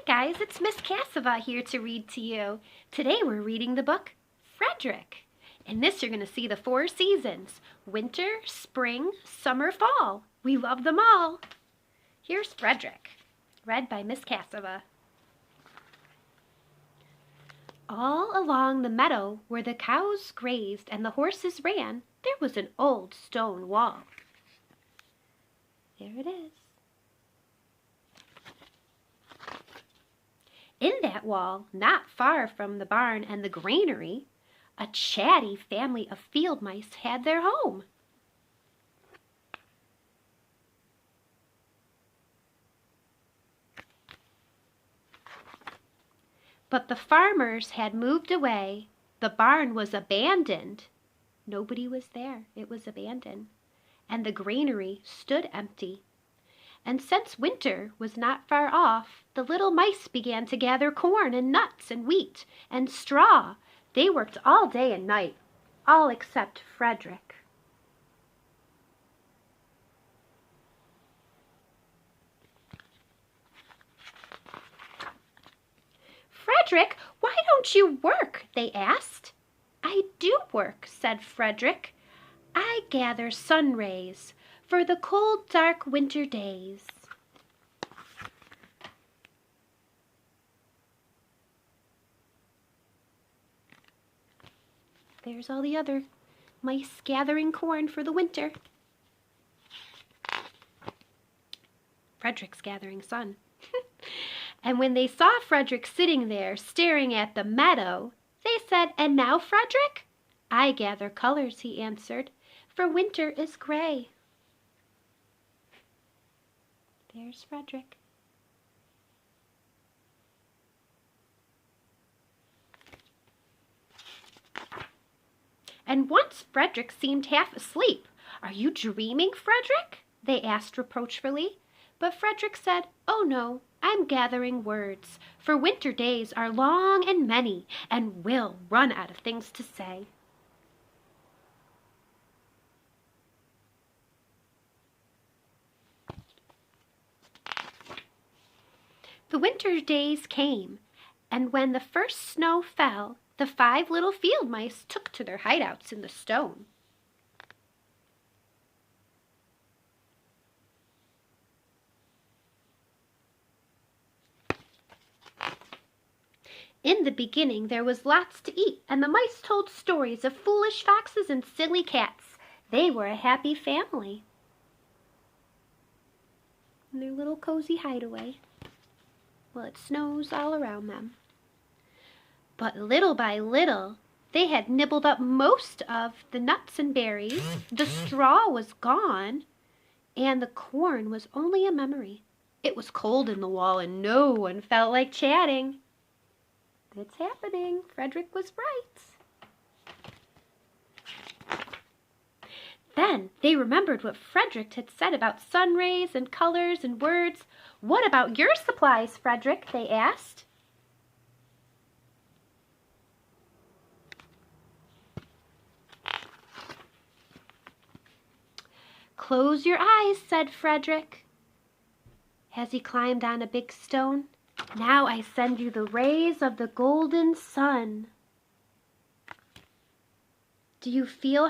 Hi guys, it's Miss Cassava here to read to you. Today we're reading the book Frederick. In this you're going to see the 4 seasons: winter, spring, summer, fall. We love them all. Here's Frederick, read by Miss Cassava. All along the meadow where the cows grazed and the horses ran, there was an old stone wall. There it is. In that wall, not far from the barn and the granary, a chatty family of field mice had their home. But the farmers had moved away. The barn was abandoned. Nobody was there. It was abandoned. And the granary stood empty. And since winter was not far off, the little mice began to gather corn and nuts and wheat and straw. They worked all day and night, all except Frederick. "Frederick, why don't you work?" they asked. "I do work," said Frederick. "I gather sun rays for the cold, dark winter days." There's all the other mice gathering corn for the winter. Frederick's gathering sun. And when they saw Frederick sitting there staring at the meadow, they said, "And now, Frederick?" "I gather colors," he answered, "for winter is gray." There's Frederick. And once Frederick seemed half asleep. "Are you dreaming, Frederick?" they asked reproachfully. But Frederick said, "Oh no, I'm gathering words, for winter days are long and many, and we'll run out of things to say." The winter days came, and when the first snow fell, the 5 little field mice took to their hideouts in the stone. In the beginning there was lots to eat, and the mice told stories of foolish foxes and silly cats. They were a happy family in their little cozy hideaway. Well, it snows all around them. But little by little, they had nibbled up most of the nuts and berries, the straw was gone, and the corn was only a memory. It was cold in the wall, and no one felt like chatting. It's happening. Frederick was right. Then they remembered what Frederick had said about sun rays and colors and words. "What about your supplies, Frederick?" they asked. "Close your eyes," said Frederick, as he climbed on a big stone. "Now I send you the rays of the golden sun." Do you feel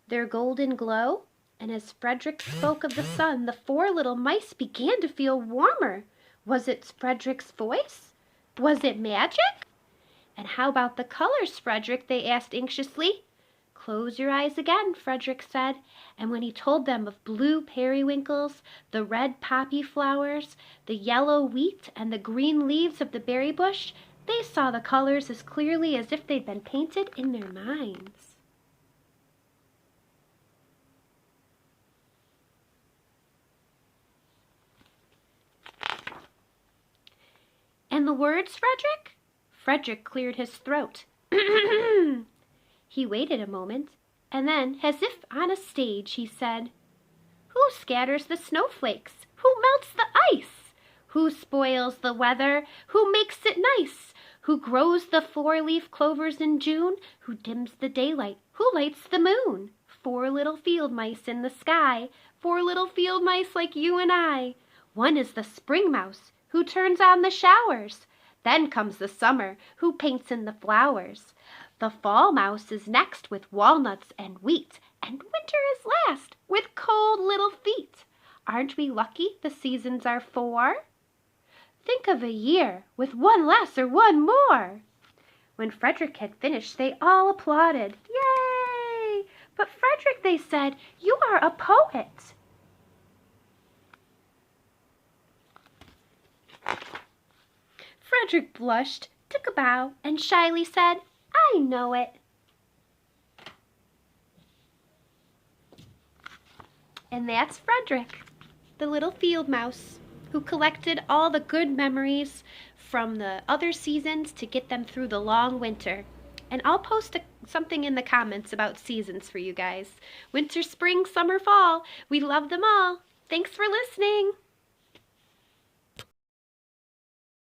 their golden glow? And as Frederick spoke of the sun, the 4 little mice began to feel warmer. Was it Frederick's voice? Was it magic? "And how about the colors, Frederick?" they asked anxiously. "Close your eyes again," Frederick said, and when he told them of blue periwinkles, the red poppy flowers, the yellow wheat, and the green leaves of the berry bush, they saw the colors as clearly as if they'd been painted in their minds. "And the words, Frederick?" Frederick cleared his throat. He waited a moment, and then, as if on a stage, he said, "Who scatters the snowflakes? Who melts the ice? Who spoils the weather? Who makes it nice? Who grows the 4-leaf clovers in June? Who dims the daylight? Who lights the moon? 4 little field mice in the sky, 4 little field mice like you and I. One is the spring mouse, who turns on the showers. Then comes the summer, who paints in the flowers. The fall mouse is next with walnuts and wheat, and winter is last with cold little feet. Aren't we lucky the seasons are four? Think of a year with one less or one more. When Frederick had finished, they all applauded. Yay! But Frederick, they said, you are a poet. Frederick blushed, took a bow, and shyly said, I know it. And that's Frederick, the little field mouse, who collected all the good memories from the other seasons to get them through the long winter. And I'll post something in the comments about seasons for you guys. Winter, spring, summer, fall. We love them all. Thanks for listening.